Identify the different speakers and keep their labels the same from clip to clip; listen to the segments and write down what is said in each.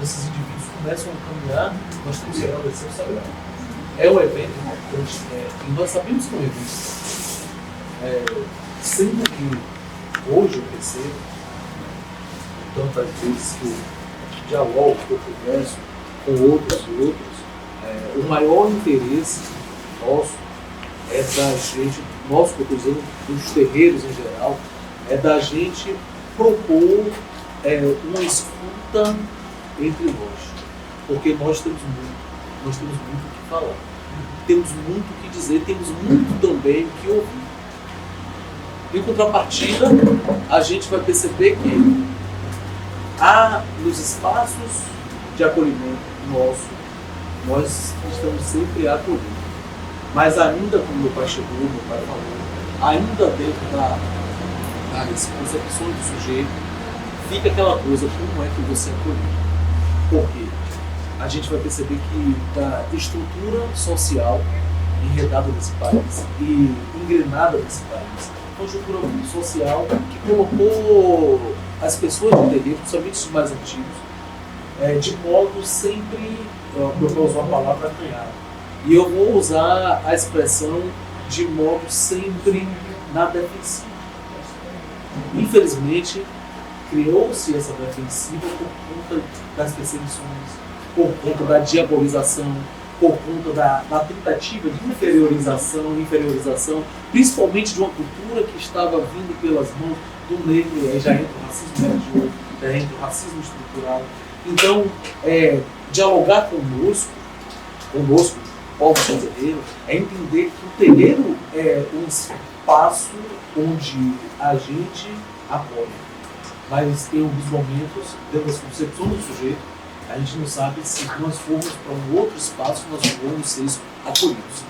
Speaker 1: quando esses indivíduos começam a caminhar, nós temos que agradecer o sagrado. É um evento importante, e nós sabemos que é um evento. Sendo que hoje eu percebo, tantas vezes que eu dialogo, que eu converso com outros e outros, o maior interesse nosso é da gente, nós que eu estou dizendo, dos terreiros em geral, é da gente propor uma escuta entre nós. Porque nós temos muito o que falar. Temos muito o que dizer, temos muito também o que ouvir. Em contrapartida, a gente vai perceber que há nos espaços de acolhimento nosso, nós estamos sempre acolhidos. Mas ainda, como meu pai chegou, meu pai falou, ainda dentro das concepções do sujeito, fica aquela coisa, como é que você é acolhido? Por quê? A gente vai perceber que da estrutura social enredada nesse país e engrenada nesse país, uma estrutura social que colocou as pessoas de terreiro, principalmente os mais antigos, de modo sempre, eu vou usar a palavra acanhado, e eu vou usar a expressão de modo sempre na defensiva. Infelizmente, criou-se essa defensiva por conta das perseguições, por conta da diabolização, por conta da tentativa de inferiorização, principalmente de uma cultura que estava vindo pelas mãos do negro, e aí já entra o racismo religioso, já entra o racismo estrutural. Então, dialogar conosco, povo sem terreiro, é entender que o terreiro é um espaço onde a gente apoia. Mas em alguns momentos, dentro das concepções do sujeito, a gente não sabe se nós formos para um outro espaço, nós vamos ser acolhidos.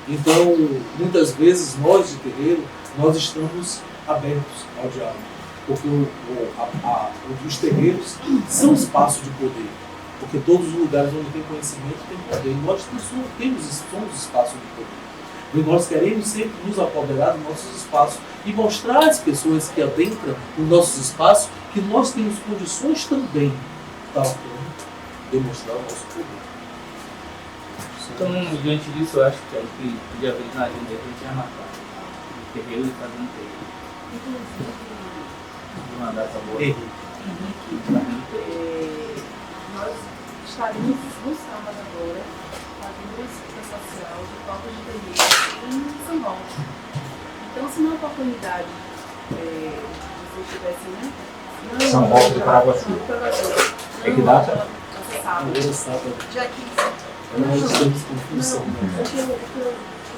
Speaker 1: Então, muitas vezes, nós de terreiro, nós estamos abertos ao diálogo. Porque os terreiros são espaços de poder. Porque todos os lugares onde tem conhecimento tem poder. E nós somos espaços de poder. E nós queremos sempre nos apoderar dos nossos espaços e mostrar às pessoas que adentram os nossos espaços que nós temos condições também para demonstrar o nosso poder.
Speaker 2: Então, diante disso, eu acho que a gente podia ver na agenda, a gente ia marcar o terreiro e fazer um terreiro. Uma data boa.
Speaker 3: Henrique, nós estaremos no sábado agora fazendo uma escuta social de povos de terreiro em São Paulo. Então, se não há oportunidade, se estivesse, né?
Speaker 4: São Paulo do Paraguaçu. É que data?
Speaker 1: Sábado.
Speaker 3: Dia 15.
Speaker 1: Nós estamos com função.
Speaker 3: O que eu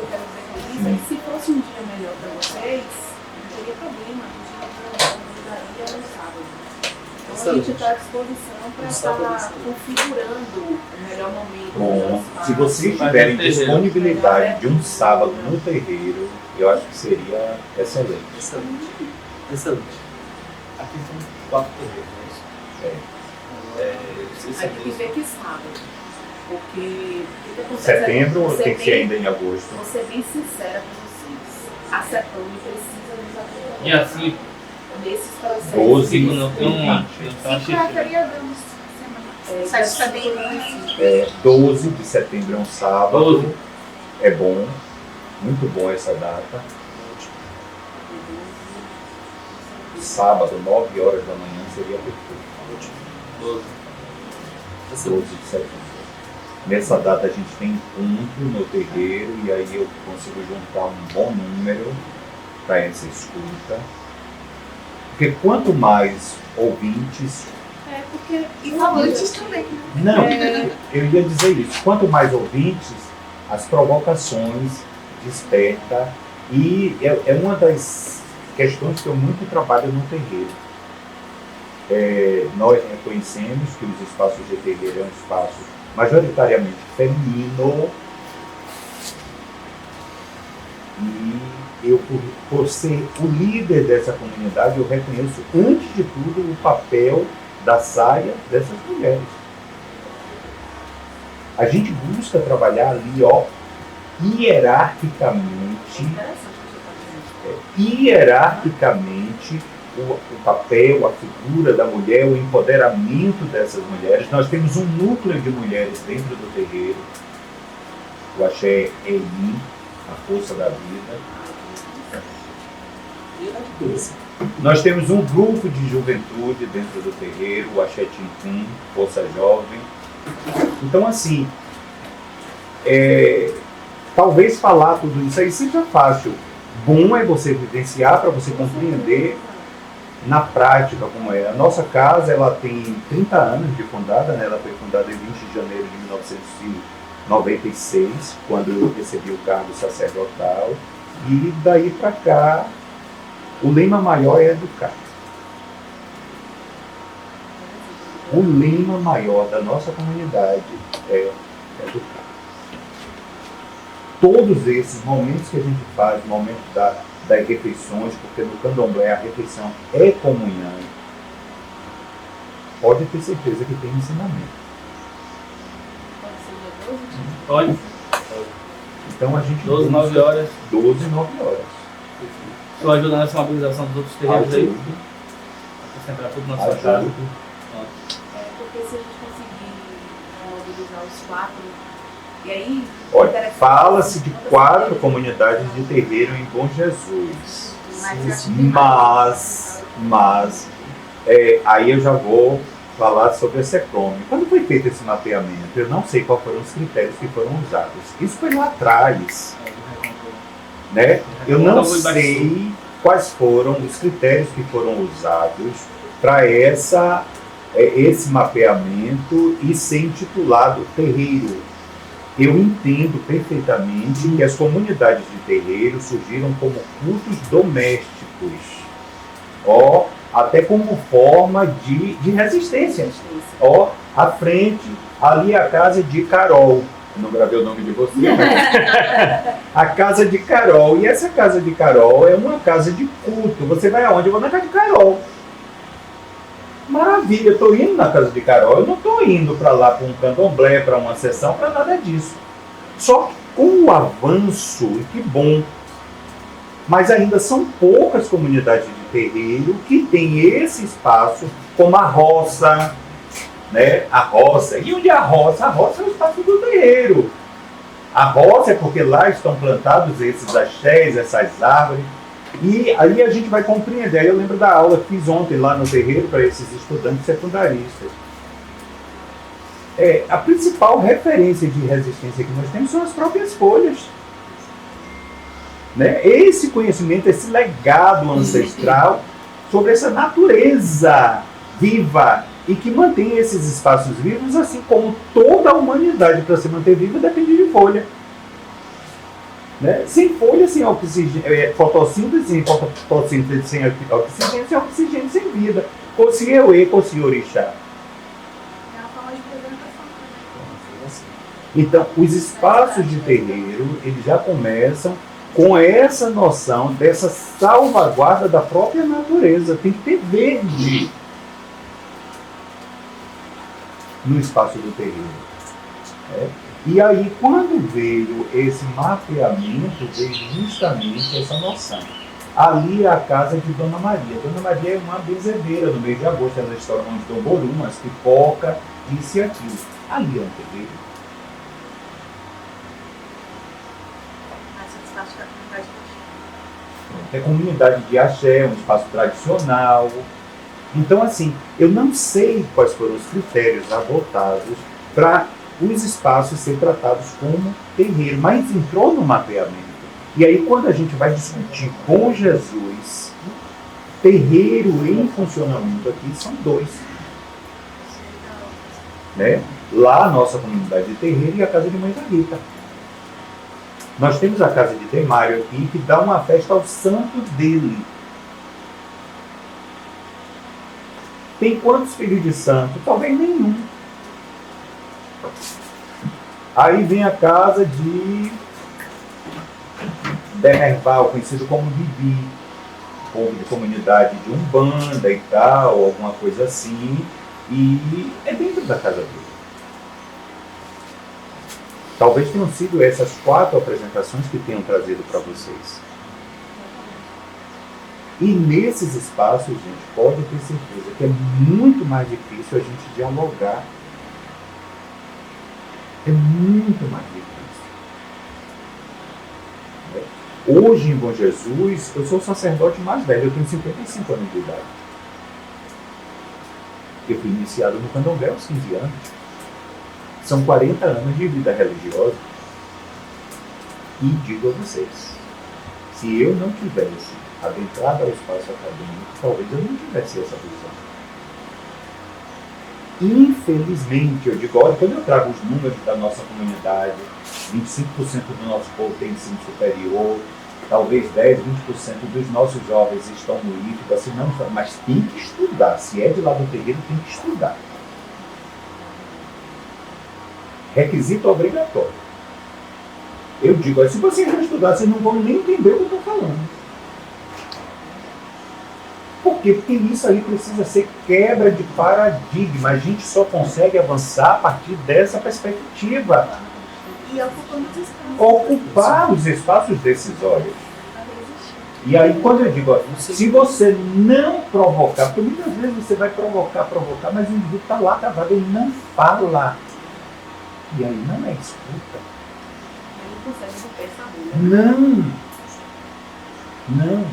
Speaker 3: quero dizer com isso é que se fosse um dia melhor para vocês, não teria problema. A gente convidaria no sábado. Então a gente está à disposição para estar configurando o melhor momento.
Speaker 4: Bom, se vocês tiverem disponibilidade de um sábado no terreiro, eu acho que seria excelente.
Speaker 1: Excelente. Aqui são 4 terreiros.
Speaker 3: Aí tem que ver que sábado. Porque o que acontece
Speaker 4: Setembro tem que ser ainda em agosto.
Speaker 3: Vou ser bem sincera com vocês. A CEPAM precisa nos acompanhar.
Speaker 2: E assim,
Speaker 3: Nesses processos.
Speaker 4: 12
Speaker 2: não tem um.
Speaker 5: feriadão.
Speaker 3: Semana.
Speaker 4: 12 de setembro é um sábado.
Speaker 2: 12.
Speaker 4: É bom. Muito bom essa data. Sábado, 9 horas da manhã seria perfeito.
Speaker 2: 12.
Speaker 4: 12 de setembro. Nessa data a gente tem encontro no terreiro e aí eu consigo juntar um bom número para essa escuta. Porque quanto mais ouvintes...
Speaker 5: Porque... E falantes também.
Speaker 4: Não, eu ia dizer isso. Quanto mais ouvintes, as provocações desperta. E é uma das questões que eu muito trabalho no terreiro. Nós reconhecemos que os espaços de terreiro é um espaço majoritariamente feminino, e eu, por ser o líder dessa comunidade, eu reconheço, antes de tudo, o papel da saia dessas mulheres. A gente busca trabalhar ali, hierarquicamente, o papel, a figura da mulher, o empoderamento dessas mulheres. Nós temos um núcleo de mulheres dentro do terreiro. O axé é Yin, a força da vida. Nós temos um grupo de juventude dentro do terreiro, o axé Tintum, força jovem. Então, assim, talvez falar tudo isso aí seja fácil. Bom é você vivenciar para você compreender na prática como é. A nossa casa, ela tem 30 anos de fundada, né? Ela foi fundada em 20 de janeiro de 1996, quando eu recebi o cargo sacerdotal. E daí para cá, o lema maior é educar. O lema maior da nossa comunidade é educar. Todos esses momentos que a gente faz, momentos das refeições, porque no candomblé a refeição é comunhão, pode ter certeza que tem ensinamento.
Speaker 2: Pode.
Speaker 4: Então a gente
Speaker 2: 12, 9 horas.
Speaker 4: 12, 9 horas.
Speaker 2: Tu ajuda nessa mobilização dos outros terreiros aí? Concentrar tudo na sua casa.
Speaker 3: Porque se a gente conseguir mobilizar os 4, e aí...
Speaker 4: Olha, fala-se de 4 comunidades de terreiro em Bom Jesus. Mas aí eu já vou falar sobre a SECOM. Quando foi feito esse mapeamento, eu não sei quais foram os critérios que foram usados. Isso foi lá atrás. Né? Eu não sei quais foram os critérios que foram usados para esse mapeamento e ser intitulado terreiro. Eu entendo perfeitamente que as comunidades de terreiro surgiram como cultos domésticos, até como forma de resistência. À frente, ali a casa de Carol. Não gravei o nome de você, mas a casa de Carol. E essa casa de Carol é uma casa de culto. Você vai aonde? Eu vou na casa de Carol. Maravilha, eu estou indo na casa de Carol. Eu não estou indo para lá para um candomblé, para uma sessão, para nada disso. Só que com o avanço, e que bom, mas ainda são poucas comunidades de terreiro que têm esse espaço, como a roça, né? A roça. E onde é a roça? A roça é o espaço do terreiro. A roça é porque lá estão plantados esses axés, essas árvores. E aí a gente vai compreender. Aí eu lembro da aula que fiz ontem lá no terreiro para esses estudantes secundaristas. A principal referência de resistência que nós temos são as próprias folhas. Né? Esse conhecimento, esse legado ancestral sobre essa natureza viva e que mantém esses espaços vivos, assim como toda a humanidade, para se manter viva, depende de folha. Né? Sem folha, sem oxigênio, fotossíntese, sem fotossíntese, sem oxigênio, sem oxigênio, sem vida. Cosi Ewe, Cosi Orixá.
Speaker 3: É uma forma de representação.
Speaker 4: Então, os espaços de terreiro, eles já começam com essa noção dessa salvaguarda da própria natureza. Tem que ter verde no espaço do terreiro. E aí, quando veio esse mapeamento, veio justamente essa noção. Ali é a casa de Dona Maria. Dona Maria é uma benzedeira no mês de agosto. Ela estoura mão de Domborum, umas pipoca, isso e aquilo. Ali é um terreiro. É comunidade de axé, é um espaço tradicional. Então, assim, eu não sei quais foram os critérios adotados para os espaços serem tratados como terreiro, mas entrou no mapeamento. E aí, quando a gente vai discutir com Jesus, terreiro em funcionamento aqui são 2. Né? Lá, a nossa comunidade de terreiro e a casa de Mãe Rita. Nós temos a casa de Temário aqui, que dá uma festa ao santo dele. Tem quantos filhos de santo? Talvez nenhum. Aí vem a casa de Demerval, conhecido como Bibi, povo de comunidade de Umbanda e tal, alguma coisa assim, e é dentro da casa dele. Talvez tenham sido essas 4 apresentações que tenham trazido para vocês. E nesses espaços, gente, pode ter certeza que é muito mais difícil a gente dialogar. É muito mais difícil. Hoje, em Bom Jesus, eu sou o sacerdote mais velho, eu tenho 55 anos de idade. Eu fui iniciado no candomblé aos 15 anos. São 40 anos de vida religiosa. E digo a vocês, se eu não tivesse adentrado ao espaço acadêmico, talvez eu não tivesse essa visão. Infelizmente, eu digo, olha, quando eu trago os números da nossa comunidade, 25% do nosso povo tem ensino superior, talvez 10, 20% dos nossos jovens estão no IFE, assim, não, mas tem que estudar. Se é de lá do terreiro, tem que estudar. Requisito obrigatório. Eu digo, se vocês não estudar, vocês não vão nem entender o que eu estou falando. Por quê? Porque isso aí precisa ser quebra de paradigma. A gente só consegue avançar a partir dessa perspectiva.
Speaker 5: E ocupando os espaços.
Speaker 4: Ocupar os espaços decisórios. E aí, quando eu digo, se você não provocar, porque muitas vezes você vai provocar, mas o indivíduo está lá travado, ele não fala. E aí não é escuta. Não.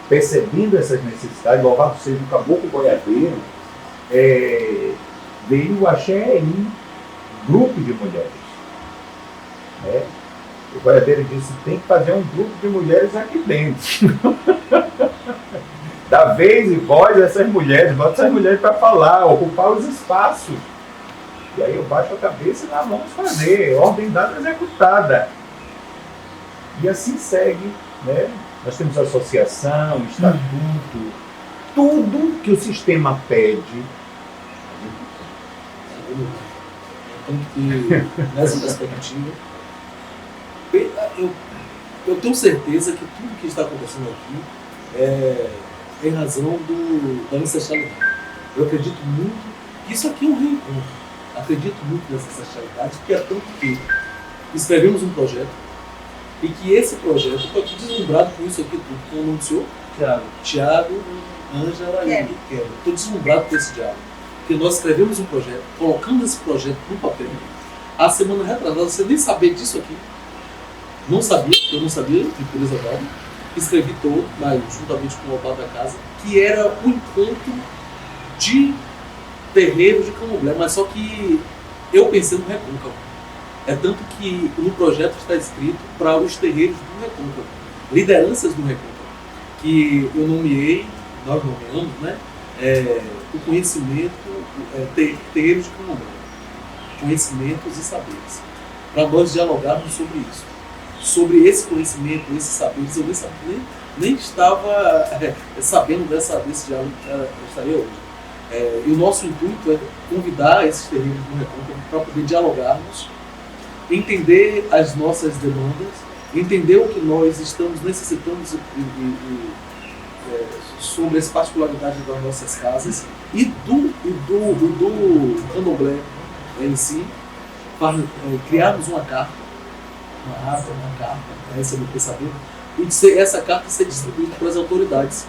Speaker 4: Percebendo essas necessidades, louvado seja o caboclo boiadeiro, veio o axé em grupo de mulheres. O boiadeiro disse, tem que fazer um grupo de mulheres aqui dentro. Da vez e voz essas mulheres, bota essas mulheres para falar, ocupar os espaços. E aí eu baixo a cabeça e nós vamos fazer, ordem dada, executada. E assim segue, né? Nós temos associação, estatuto, tudo que o sistema pede.
Speaker 1: Nessa perspectiva, eu tenho certeza que tudo que está acontecendo aqui é em razão da ancestralidade. Eu acredito muito que isso aqui é um reencontro. Acredito muito nessa ancestralidade, que é tanto que escrevemos um projeto e que esse projeto, estou aqui deslumbrado com isso aqui tudo, como anunciou Tiago, Ângela e Kevin. Estou deslumbrado com esse diálogo. Porque nós escrevemos um projeto, colocamos esse projeto no papel. A semana retrasada, você nem sabia disso aqui. Não sabia, eu não sabia, de pureza dada. Escrevi todo, mas juntamente com o altar da casa, que era um encontro de terreiro de candomblé, mas só que eu pensei no recôncavo. É tanto que no projeto está escrito para os terreiros do recôncavo, lideranças do recôncavo, que eu nomeei, nós nomeamos, né? O conhecimento, terreiros de candomblé, conhecimentos e saberes, para nós dialogarmos sobre isso, sobre esse conhecimento, esses saberes. Eu nem estava sabendo desse diálogo que eu estaria hoje. E o nosso intuito é convidar esses terreiros do recôncavo para poder dialogarmos, entender as nossas demandas, entender o que nós estamos necessitando sobre as particularidades das nossas casas e do candomblé em si, para criarmos uma carta, receber pensamento, e essa carta ser distribuída para as autoridades,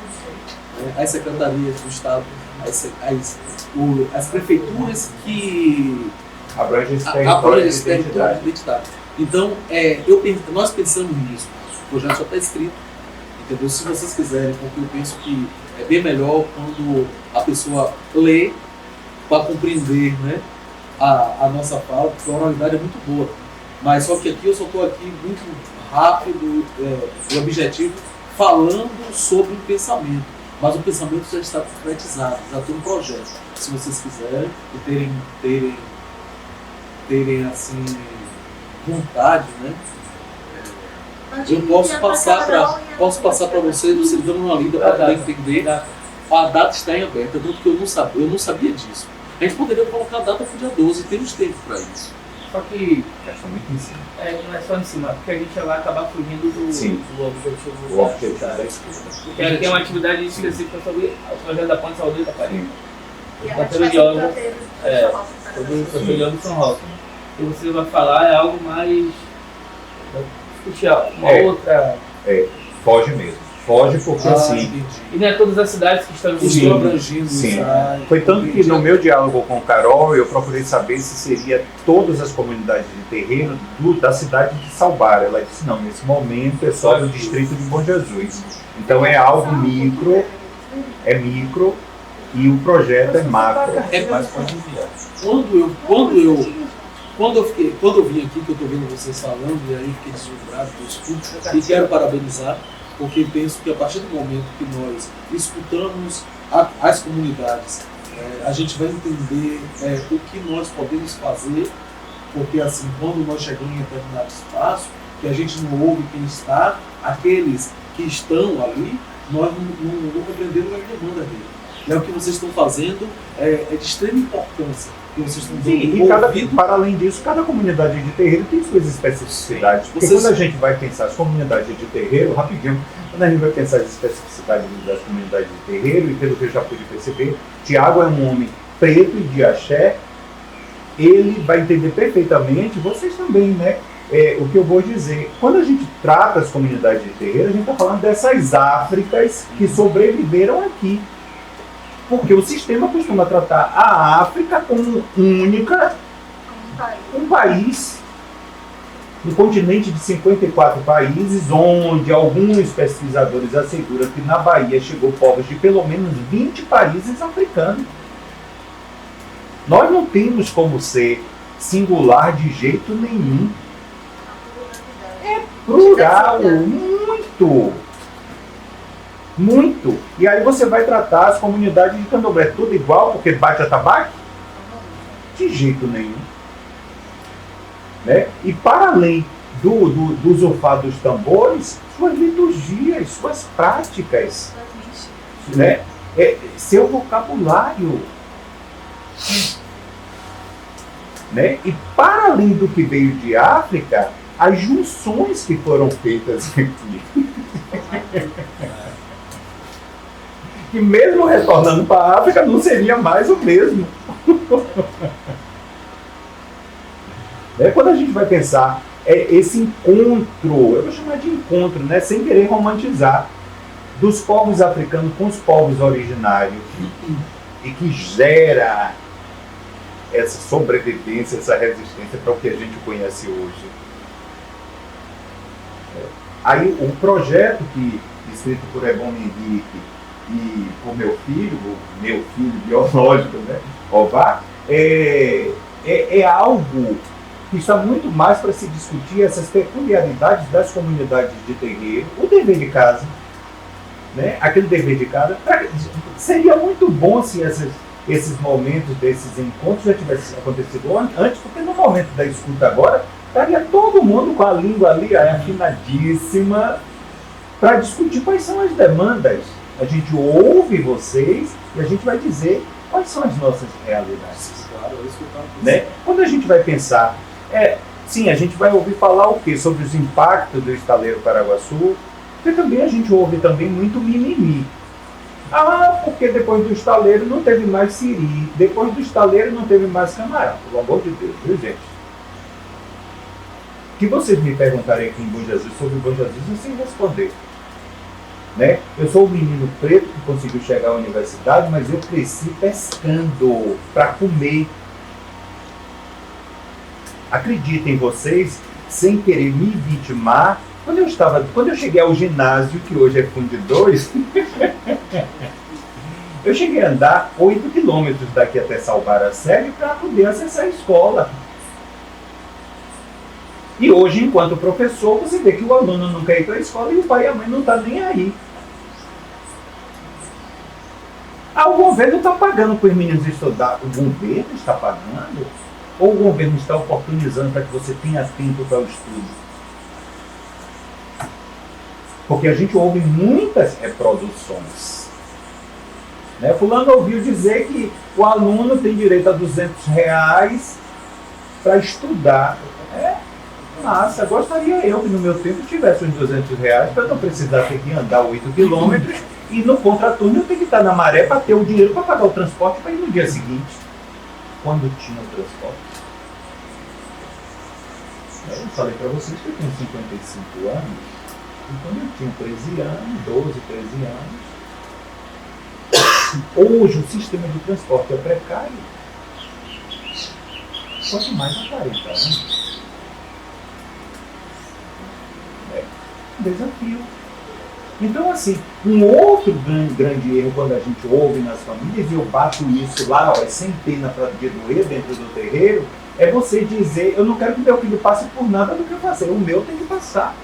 Speaker 1: as secretarias do Estado, as prefeituras que abrangem esse território de identidade. Então, nós pensamos nisso. O projeto já está escrito, entendeu? Se vocês quiserem, porque eu penso que é bem melhor quando a pessoa lê para compreender, né, a nossa fala, porque a oralidade é muito boa. Mas só que aqui eu só estou aqui muito rápido e objetivo, falando sobre o pensamento. Mas o pensamento já está concretizado, já tem um projeto. Se vocês quiserem e terem assim, vontade, né? Eu posso passar para vocês dando uma lida para poder entender. A data está em aberta, tanto que eu não sabia disso. A gente poderia colocar a data para o dia 12, temos tempo para isso.
Speaker 2: Só que
Speaker 4: Só muito em cima.
Speaker 2: não é só em cima, porque a gente vai acabar fugindo do objetivo.
Speaker 4: O objetivo da escuta.
Speaker 2: Porque a gente tem uma atividade específica sobre o projeto da Ponte Saúde da Parede.
Speaker 5: E a
Speaker 2: Parceiro
Speaker 5: gente
Speaker 2: de
Speaker 5: vai
Speaker 2: obra, sobre o Parceiro de obra São Roque. E você vai falar algo mais... discutir uma outra...
Speaker 4: Foge mesmo. Foge porque assim.
Speaker 1: entendi.
Speaker 2: E não é todas as cidades que estão
Speaker 1: Estou
Speaker 2: envolvidas.
Speaker 1: abrangindo
Speaker 4: Sim.
Speaker 1: Israel.
Speaker 4: Foi tanto que no meu diálogo com o Carol, eu procurei saber se seria todas as comunidades de terreno da cidade de Salbar. Ela disse, não, nesse momento é só do distrito de Bom Jesus. Então é algo micro, e o projeto é macro.
Speaker 2: Mas pode enviar.
Speaker 1: Quando eu vim aqui, que eu estou vendo vocês falando, e aí fiquei deslumbrado com isso tudo, e quero parabenizar, porque penso que a partir do momento que nós escutamos as comunidades, a gente vai entender o que nós podemos fazer, porque assim, quando nós chegamos em determinado espaço, que a gente não ouve quem está, aqueles que estão ali, nós não compreendemos as demandas dele. E o que vocês estão fazendo é de extrema importância. Que vocês estão dando
Speaker 4: E para além disso, cada comunidade de terreiro tem suas especificidades. Porque quando a gente vai pensar as comunidades de terreiro, rapidinho, quando a gente vai pensar as especificidades das comunidades de terreiro, e pelo que eu já pude perceber, Tiago é um homem preto e de axé, ele vai entender perfeitamente, vocês também, né? O que eu vou dizer, quando a gente trata as comunidades de terreiro, a gente está falando dessas Áfricas que sobreviveram aqui. Porque o sistema costuma tratar a África como única, um país, um continente de 54 países, onde alguns pesquisadores asseguram que na Bahia chegou povos de pelo menos 20 países africanos. Nós não temos como ser singular de jeito nenhum. É plural, muito. E aí você vai tratar as comunidades de candomblé tudo igual, porque bate atabaque? De jeito nenhum. Né? E para além do zufar dos tambores, suas liturgias, suas práticas, né? Seu vocabulário. Né? E para além do que veio de África, as junções que foram feitas aqui. Que mesmo retornando para a África, não seria mais o mesmo. Quando a gente vai pensar esse encontro, eu vou chamar de encontro, né, sem querer romantizar, dos povos africanos com os povos originários, e que gera essa sobrevivência, essa resistência para o que a gente conhece hoje. Aí o projeto escrito por Ebon Henrique e por meu filho biológico, né, Ová, é algo que está muito mais para se discutir essas peculiaridades das comunidades de terreiro, o dever de casa, né, aquele dever de casa. Seria muito bom se esses momentos desses encontros já tivessem acontecido antes, porque no momento da escuta agora, estaria todo mundo com a língua ali afinadíssima para discutir quais são as demandas. A gente ouve vocês e a gente vai dizer quais são as nossas realidades.
Speaker 1: Claro, é isso que eu estava pensando.
Speaker 4: Né? Quando a gente vai pensar, sim, a gente vai ouvir falar o quê? Sobre os impactos do estaleiro Paraguaçu, porque também a gente ouve também muito mimimi. Porque depois do estaleiro não teve mais siri, depois do estaleiro não teve mais camarão. Pelo amor de Deus, viu, gente? Que vocês me perguntarem aqui em Bom Jesus sobre Bom Jesus, eu sei responder. Né? Eu sou um menino preto que conseguiu chegar à universidade, mas eu cresci pescando para comer. Acreditem vocês, sem querer me vitimar, quando eu cheguei ao ginásio, que hoje é Fundo 2, eu cheguei a andar 8 quilômetros daqui até Salvar a Série para poder acessar a escola. E hoje, enquanto professor, você vê que o aluno não quer ir para a escola e o pai e a mãe não estão nem aí. O governo está pagando para os meninos estudar. O governo está pagando? Ou o governo está oportunizando para que você tenha tempo para o estudo? Porque a gente ouve muitas reproduções. Né? Fulano ouviu dizer que o aluno tem direito a R$200 para estudar. Massa, gostaria eu que no meu tempo tivesse uns R$200 para eu não precisar ter que andar 8 quilômetros e no contraturno eu tenho que estar na maré para ter o dinheiro para pagar o transporte para ir no dia seguinte, quando tinha o transporte. Eu falei para vocês que eu tenho 55 anos quando eu tinha 13 anos, 12, 13 anos. Hoje o sistema de transporte é precário. Quanto mais há 40 anos. É um desafio. Então, assim, um outro grande erro quando a gente ouve nas famílias, e eu bato isso lá, ó, sem pena para doer dentro do terreiro, é você dizer, eu não quero que meu filho passe por nada do que eu fazer, o meu tem que passar.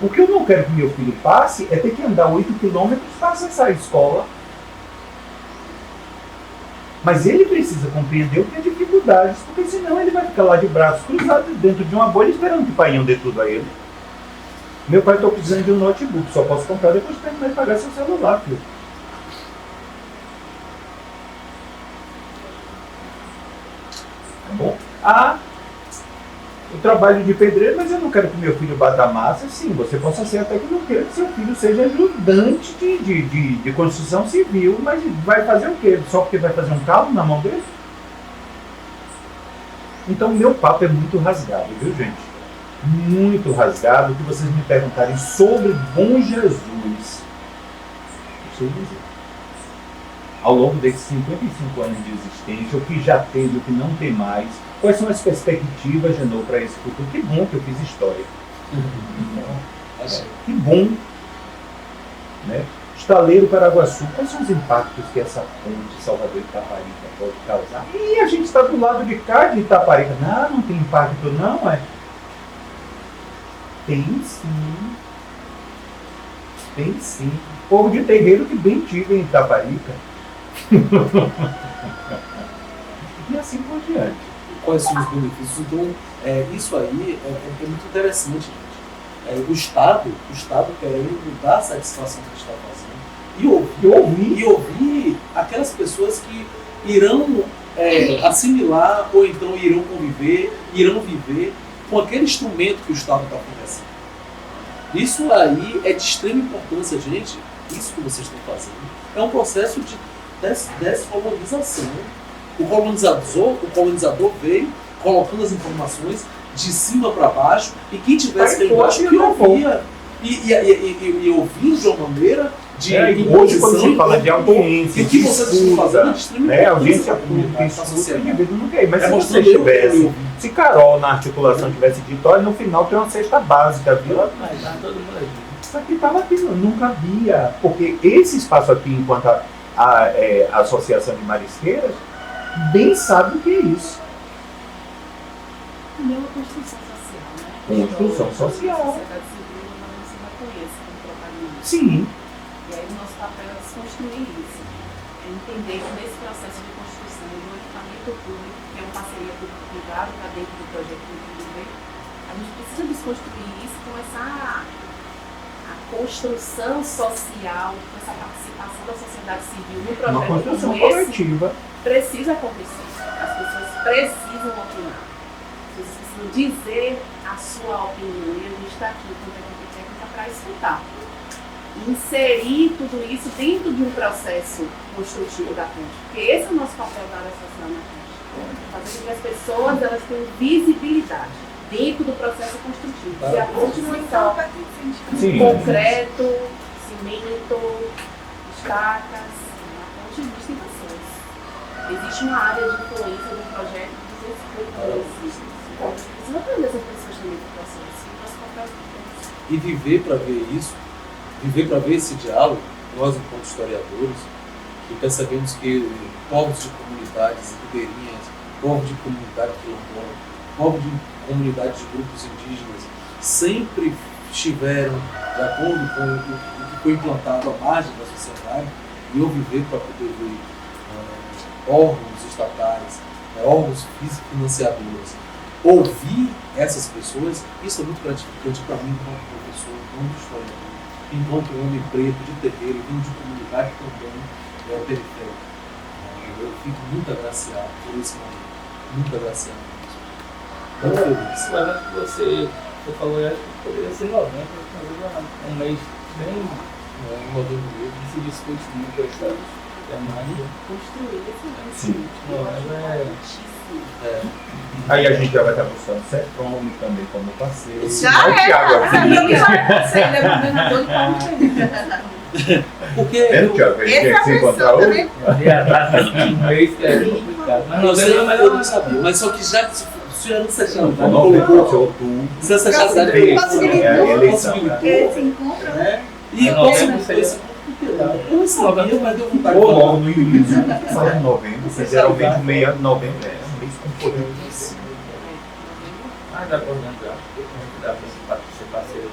Speaker 4: O que eu não quero que meu filho passe é ter que andar 8 quilômetros para acessar a escola. Mas ele precisa compreender o que é dificuldades, porque senão ele vai ficar lá de braços cruzados dentro de uma bolha esperando que o pai dê tudo a ele. Meu pai, estou precisando de um notebook, só posso comprar depois de terminar de pagar seu celular, filho. Tá bom? O trabalho de pedreiro, mas eu não quero que meu filho bata a massa. Sim, você possa ser até que não queira que seu filho seja ajudante de construção civil, mas vai fazer o quê? Só porque vai fazer um carro na mão dele? Então, meu papo é muito rasgado, viu, gente? Muito rasgado. O que vocês me perguntarem sobre Bom Jesus, deixa eu dizer. Ao longo desses 55 anos de existência, o que já teve, o que não tem mais, quais são as perspectivas, Genô, para esse futuro? Que bom que eu fiz história. Que bom. Né? Estaleiro Paraguaçu, quais são os impactos que essa ponte Salvador Itaparica pode causar? E a gente está do lado de cá de Itaparica. Não tem impacto não, é? Tem sim. Tem sim. Povo de terreiro que bem tive em Itaparica. E assim por diante.
Speaker 1: Quais são os benefícios? Então, isso aí é muito interessante, gente. O Estado querendo dar a satisfação que está fazendo e ouvir aquelas pessoas que irão assimilar ou então irão conviver, irão viver com aquele instrumento que o Estado está fornecendo. Isso aí é de extrema importância, gente. Isso que vocês estão fazendo é um processo de descolonização. O colonizador veio colocando as informações de cima para baixo e quem tivesse lá embaixo que ouvia e ouvia de uma maneira de
Speaker 4: hoje quando se fala de audiência,
Speaker 1: o que vocês estão fazendo é de extrema importância
Speaker 4: audiência pública, o indivíduo não quer. Mas se você
Speaker 1: mostrando
Speaker 4: tivesse, se Carol na articulação tivesse dito, olha, no final tem uma cesta básica, viu?
Speaker 2: Mas já todo mundo aqui.
Speaker 4: Isso aqui estava aqui, nunca havia, porque esse espaço aqui, enquanto a Associação de Marisqueiras, bem sabe o que é isso.
Speaker 3: E é uma construção social, né?
Speaker 4: Construção social.
Speaker 3: A sociedade civil não se reconhece como protagonista.
Speaker 4: Sim.
Speaker 3: E aí o nosso papel é desconstruir isso. É entender que nesse processo de construção do equipamento público, que é uma parceria público-privada, está dentro do projeto Público, a gente precisa desconstruir isso e começar a construção social, com essa participação da sociedade civil no projeto
Speaker 4: Uma construção
Speaker 3: como esse,
Speaker 4: coletiva.
Speaker 3: precisa acontecer. As pessoas precisam opinar. As pessoas precisam dizer a sua opinião. E a gente está aqui com a equipe técnica para escutar. E inserir tudo isso dentro de um processo construtivo da ponte. Porque esse é o nosso papel da área social na ponte. Fazer com que as pessoas elas tenham visibilidade dentro do processo construtivo. E a ponte não é só concreto, cimento, estacas. Na ponte existem pessoas. Existe uma área de influência do projeto que diz respeito a isso. Então, a gente precisa aprender essas pessoas também do processo. E o nosso papel é esse.
Speaker 1: E viver para ver isso, viver para ver esse diálogo, nós enquanto historiadores, que percebemos que povos de comunidades ribeirinhas, povos de comunidade quilombola, povos de comunidades de grupos indígenas, sempre estiveram de acordo com o que foi implantado à margem da sociedade, e eu viver para poder ver órgãos estatais, órgãos financiadores, ouvir essas pessoas, isso é muito gratificante para mim enquanto professor, enquanto historiador, enquanto homem preto de terreiro, vindo de comunidade também periférica. Eu fico muito agraciado por esse momento, muito agraciado mesmo. Muito feliz.
Speaker 2: O evento que você falou, eu acho que poderia ser novembro, talvez um mês bem
Speaker 1: Novembro mesmo.
Speaker 2: se discute muito essa temática.
Speaker 3: Construir esse
Speaker 4: Sim.
Speaker 2: Novembro é
Speaker 4: Aí a gente já vai estar buscando o Cetrome também como parceiro.
Speaker 5: Já
Speaker 4: o
Speaker 5: é.
Speaker 4: Thiago aqui.
Speaker 3: Você é governador de Paulo Freire.
Speaker 1: Porque
Speaker 4: Vendo, Thiago? A gente tem que se encontrar hoje.
Speaker 2: Ali a data de um mês que é complicado. Mas
Speaker 1: eu sei,
Speaker 2: novembro é
Speaker 1: mas
Speaker 2: melhor.
Speaker 1: eu não sabia. Mas só que já se já não se achava,
Speaker 4: Novembro, outubro.
Speaker 1: se essa chave
Speaker 4: É a eleição, né?
Speaker 5: Porque se encontra, né?
Speaker 1: né? E
Speaker 2: Mas
Speaker 1: qual
Speaker 2: novembro
Speaker 1: foi esse eu não sabia, mas deu vontade
Speaker 4: Ou
Speaker 1: de
Speaker 4: logo no início, só em novembro, porque geralmente o meio de novembro é um mês concorrido.
Speaker 2: Mas dá pra organizar. Dá pra ser parceiro.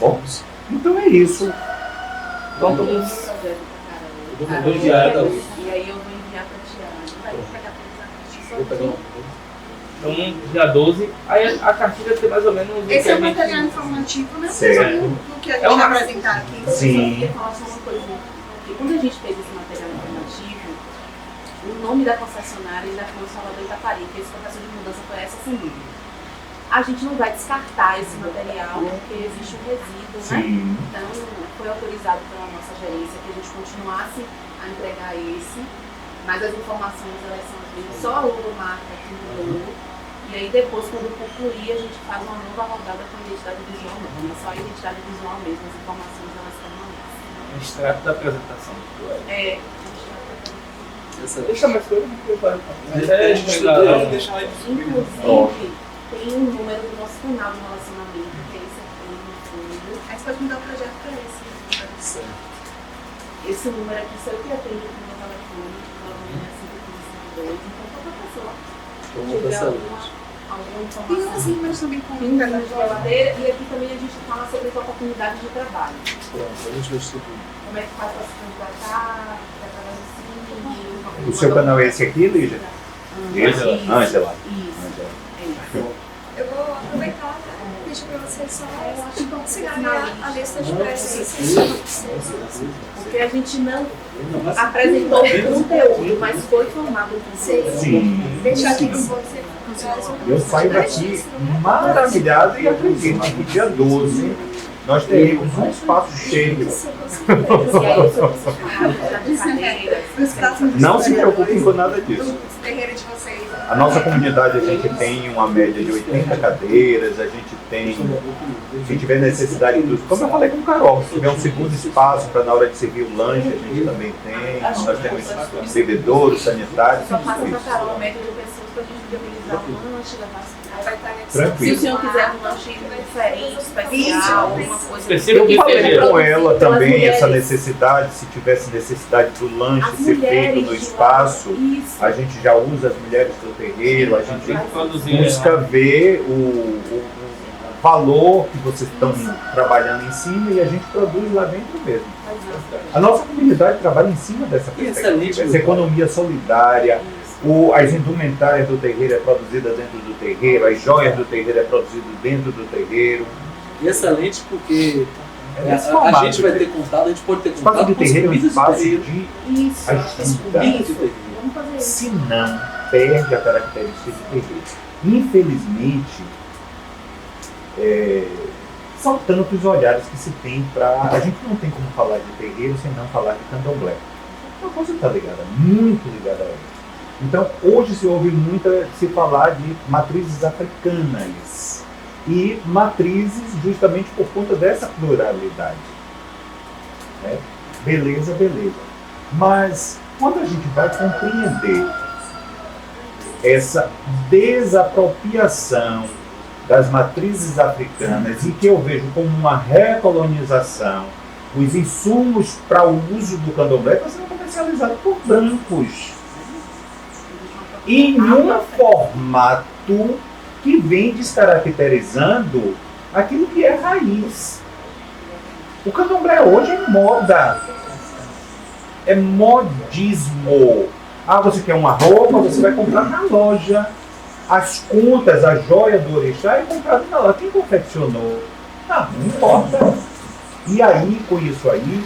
Speaker 4: Bom, então é isso.
Speaker 2: Então,
Speaker 3: Eu tenho um
Speaker 2: todos.
Speaker 3: projeto pra caramba.
Speaker 1: Eu vou enviar da outra.
Speaker 3: E aí eu vou enviar pra Tiago. Vai pegar pra
Speaker 1: Vou pegar um.
Speaker 2: Então, dia 12. Aí a cartilha tem mais ou menos. o que
Speaker 5: Esse é
Speaker 2: a
Speaker 5: o
Speaker 2: gente-
Speaker 5: material informativo, né?
Speaker 4: Certo.
Speaker 5: Do que a
Speaker 2: É
Speaker 5: gente
Speaker 2: uma-
Speaker 5: vai apresentar aqui.
Speaker 4: Sim.
Speaker 3: Eu queria falar só uma coisa. Porque quando a gente fez esse material informativo, o nome da concessionária ainda foi o Salvador Itaparica, que esse processo de mudança foi essa semana. A gente não vai descartar esse material porque existe um resíduo, né?
Speaker 4: Sim.
Speaker 3: Então, foi autorizado pela nossa gerência que a gente continuasse a entregar esse, mas as informações elas são às vezes só a logomarca que mudou. E aí depois, quando concluir, a gente faz uma nova rodada com a identidade visual mesmo. É só a identidade visual mesmo, as informações elas permanecem.
Speaker 2: Um extrato da apresentação.
Speaker 3: É,
Speaker 1: Essa
Speaker 2: Deixa mais coisa do que eu falo.
Speaker 1: Mas é, a gente vai deixar aí.
Speaker 3: inclusive, tem um número do nosso canal de relacionamento, que é esse aqui no fundo.
Speaker 5: Aí você pode mudar o projeto para esse.
Speaker 1: Certo.
Speaker 3: Esse número aqui só eu que atendo com o meu telefone, provavelmente é 552, então qualquer pessoa
Speaker 1: Vamos
Speaker 3: tiver
Speaker 1: pensar
Speaker 3: alguma
Speaker 5: Tem
Speaker 3: informação.
Speaker 5: umas números também com
Speaker 3: Tem um número de geladeira e aqui também a gente fala sobre as oportunidades de trabalho.
Speaker 1: Pronto, a gente vai distribuir.
Speaker 3: Como é que faz para se candidatar, para trabalhar no
Speaker 4: O seu canal é esse aqui, Lígia?
Speaker 3: Ângela.
Speaker 4: Ângela.
Speaker 3: Isso.
Speaker 4: Ângela.
Speaker 3: É isso.
Speaker 5: Eu vou aproveitar e pedir para vocês só considerarem a lista de
Speaker 1: Não,
Speaker 5: preços.
Speaker 3: Porque a gente não apresentou o conteúdo, mas foi formado o conteúdo.
Speaker 4: Sim.
Speaker 5: Deixar aqui com você.
Speaker 4: Eu saio daqui maravilhado e acredito que dia 12 nós teremos um espaço cheio.
Speaker 3: E aí sobre esses paradas de cadeiras.
Speaker 5: Os próximos
Speaker 4: Não se preocupem com nada disso.
Speaker 5: do terreiro de vocês.
Speaker 4: A nossa comunidade, a gente tem uma média de 80 cadeiras, a gente tem, se tiver necessidade de tudo. Como eu falei com o Carol, se tiver um segundo espaço para na hora de servir o lanche, a gente também tem. Nós temos bebedouros, sanitários,
Speaker 3: Só
Speaker 4: tudo
Speaker 3: passa para
Speaker 4: isso.
Speaker 3: Carol a média de pessoas para a gente viabilizar o lanche, levar as
Speaker 5: Vai estar nesse
Speaker 3: Se
Speaker 4: Tranquilo.
Speaker 3: o senhor quiser um lanche diferente, especial, alguma coisa
Speaker 2: Específico
Speaker 4: Eu
Speaker 2: que
Speaker 4: falei
Speaker 2: seja.
Speaker 4: com ela também
Speaker 3: Pelas
Speaker 4: essa
Speaker 3: mulheres.
Speaker 4: necessidade, se tivesse necessidade do lanche
Speaker 3: As
Speaker 4: ser feito
Speaker 3: mulheres
Speaker 4: no
Speaker 3: de
Speaker 4: espaço,
Speaker 3: lá, isso.
Speaker 4: a gente já usa as mulheres do terreiro, a gente
Speaker 2: Produzir,
Speaker 4: busca ver o valor que vocês estão trabalhando em cima e a gente produz lá dentro mesmo. A nossa comunidade trabalha em cima dessa perspectiva,
Speaker 1: excelente,
Speaker 4: essa economia solidária, as indumentárias do terreiro é produzida dentro do terreiro, as joias do terreiro é produzido dentro do terreiro.
Speaker 1: E excelente porque
Speaker 4: É nesse
Speaker 1: a
Speaker 4: formato,
Speaker 1: gente vai
Speaker 4: né?
Speaker 1: ter contato, a gente pode ter
Speaker 4: O espaço
Speaker 1: contato
Speaker 4: de
Speaker 1: com as
Speaker 4: terreiro é um
Speaker 1: comidas do
Speaker 4: espaço
Speaker 1: terreiro.
Speaker 4: de
Speaker 3: Isso.
Speaker 1: As
Speaker 4: ajuda.
Speaker 1: comidas do terreiro.
Speaker 3: Vamos fazer isso.
Speaker 4: Se não, perde a característica de terreiro. Infelizmente, são tantos olhares que se tem para. A gente não tem como falar de terreiro sem não falar de candomblé. Uma coisa está ligada, muito ligada a ela. Então, hoje se ouve muito se falar de matrizes africanas e matrizes justamente por conta dessa pluralidade. Né? Beleza, beleza. Mas quando a gente vai compreender essa desapropriação das matrizes africanas e que eu vejo como uma recolonização, os insumos para o uso do candomblé estão sendo comercializados por brancos em um formato que vem descaracterizando aquilo que é raiz. O candomblé hoje é moda, é modismo. Ah, você quer uma roupa, você vai comprar na loja. As contas, a joia do orixá é comprada na loja. Quem confeccionou? Não importa. E aí, com isso aí,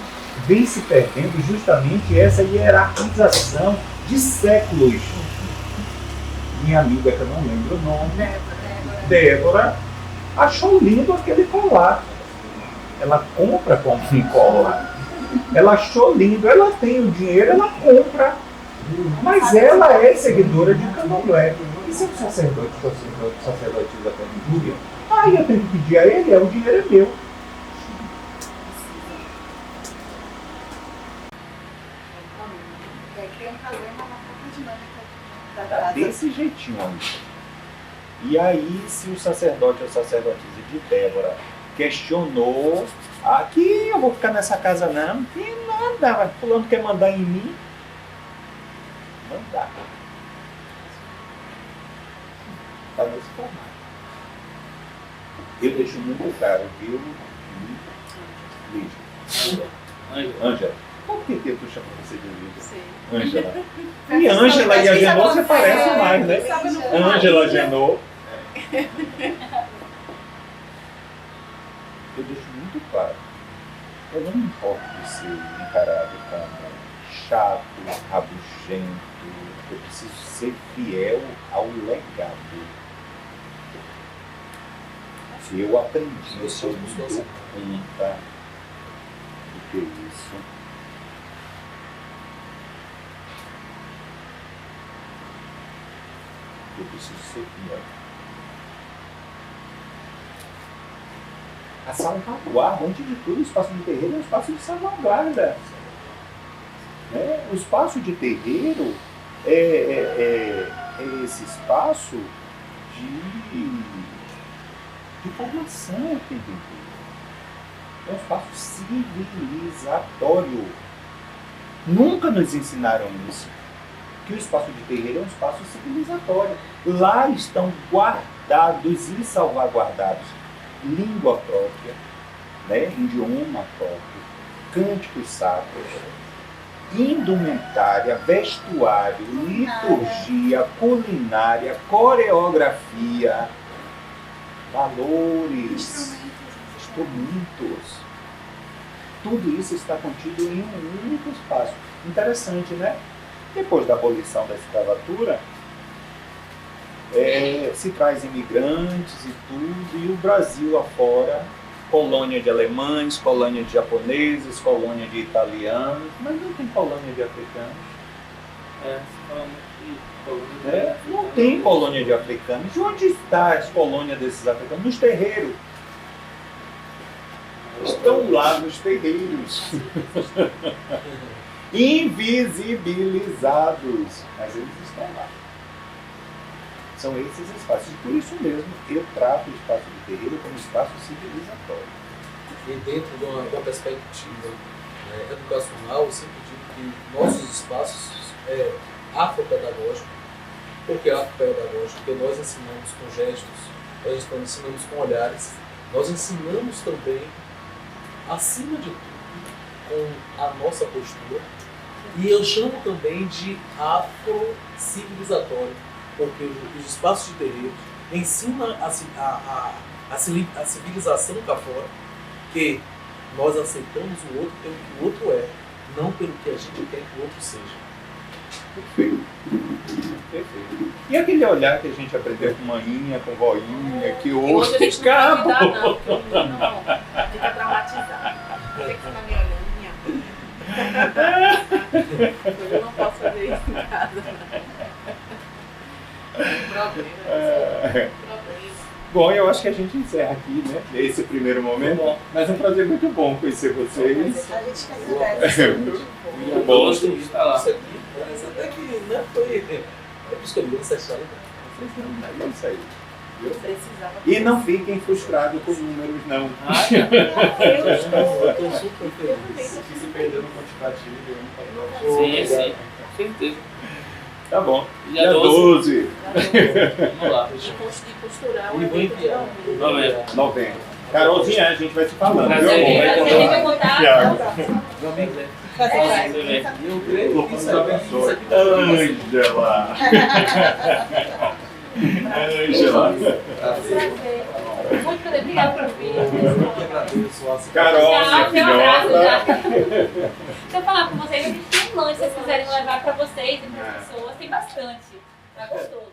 Speaker 4: vem se perdendo justamente essa hierarquização de séculos. Minha amiga, que eu não lembro o nome, Débora, achou lindo aquele colar. Ela compra com um colar. Ela achou lindo, ela tem o dinheiro, ela compra. Mas ela é seguidora de candomblé. E se o sacerdote sacerdotisa permitir? Aí eu tenho que pedir a ele, o dinheiro é meu. Desse jeitinho aí. E aí, se o sacerdote ou sacerdotisa de Débora questionou, aqui eu vou ficar nessa casa não, que nada, fulano quer mandar em mim. Mandar. Está nesse formato. Eu deixo muito claro, viu, Lígia? Ângela. Por que eu estou chamando você de Lígia?
Speaker 3: Sim.
Speaker 4: Ângela. E Ângela e a Genô se parecem mais, né? Ângela, Genô. Eu deixo muito claro. Eu não me importo de ser encarado como chato, rabugento. Eu preciso ser fiel ao legado. Se eu aprendi, eu sou muito conta do que isso. Eu preciso ser fiel. A salvaguarda, antes de tudo, o espaço de terreiro é um espaço de salvaguarda. Né? O espaço de terreiro é esse espaço de formação o tempo inteiro. É um espaço civilizatório. Nunca nos ensinaram isso. Que o espaço de terreiro é um espaço civilizatório. Lá estão guardados e salvaguardados língua própria, né? Idioma próprio, cânticos sacros, indumentária, vestuário, liturgia, culinária, coreografia, valores, instrumentos. Tudo isso está contido em um único espaço. Interessante, né? Depois da abolição da escravatura, se traz imigrantes e tudo, e o Brasil afora, colônia de alemães, colônia de japoneses, colônia de italianos, mas não tem colônia de africanos. Não tem colônia de africanos. De onde está as colônias desses africanos? Nos terreiros. Estão lá nos terreiros. Invisibilizados. Mas eles estão lá. São esses espaços. E por isso mesmo, eu trato o espaço de terreiro como espaço civilizatório.
Speaker 1: E dentro de uma perspectiva educacional, eu sempre digo que nossos espaços é afropedagógico. Por que afropedagógico? Porque nós ensinamos com gestos, nós ensinamos com olhares, nós ensinamos também, acima de tudo, com a nossa postura. E eu chamo também de afro-civilizatório, porque os espaços de terreiro ensinam a civilização cá fora, que nós aceitamos o outro pelo que o outro é, não pelo que a gente quer que o outro seja.
Speaker 4: Perfeito. Perfeito. E aquele olhar que a gente aprendeu com maninha, com voinha, que hoje
Speaker 3: a gente não pode dar, não, porque o menino fica traumatizado. Você que está me olhando, minha filha. Eu não posso fazer isso em casa. Problema.
Speaker 4: Bom, eu acho que a gente encerra aqui, né? Esse primeiro momento. Mas é um prazer muito bom conhecer vocês.
Speaker 5: A gente quer agradece muito.
Speaker 4: Muito bom.
Speaker 2: Gosto de estar lá.
Speaker 1: Isso aqui, mas até que né, foi. É por isso que eu li essa história.
Speaker 4: É isso aí. Viu?
Speaker 3: Precisava.
Speaker 4: E não fiquem frustrados com números, não.
Speaker 1: Eu estou super feliz.
Speaker 6: Se perder no quantitativo, eu não
Speaker 2: Sim, sim, com certeza.
Speaker 4: Tá bom.
Speaker 2: Dia 12. Vamos lá.
Speaker 3: E costurar o
Speaker 1: E vou
Speaker 3: evento de
Speaker 1: enviar.
Speaker 3: novembro.
Speaker 4: Novembro. Carolzinha, a gente vai se falando.
Speaker 2: Prazer.
Speaker 4: Viu, amor?
Speaker 5: Vai contar.
Speaker 4: Tiago.
Speaker 1: Meu amigo, né?
Speaker 2: Você vê.
Speaker 1: E eu creio que isso aqui
Speaker 4: Ângela. Ângela.
Speaker 5: Muito obrigada por vir.
Speaker 1: Eu que agradeço.
Speaker 4: Carol, minha
Speaker 5: Tchau, seu abraço já.
Speaker 4: filhota.
Speaker 5: Deixa eu falar com vocês, a gente tem um lanche, se vocês quiserem levar para vocês e para as pessoas, tem bastante. Tá gostoso.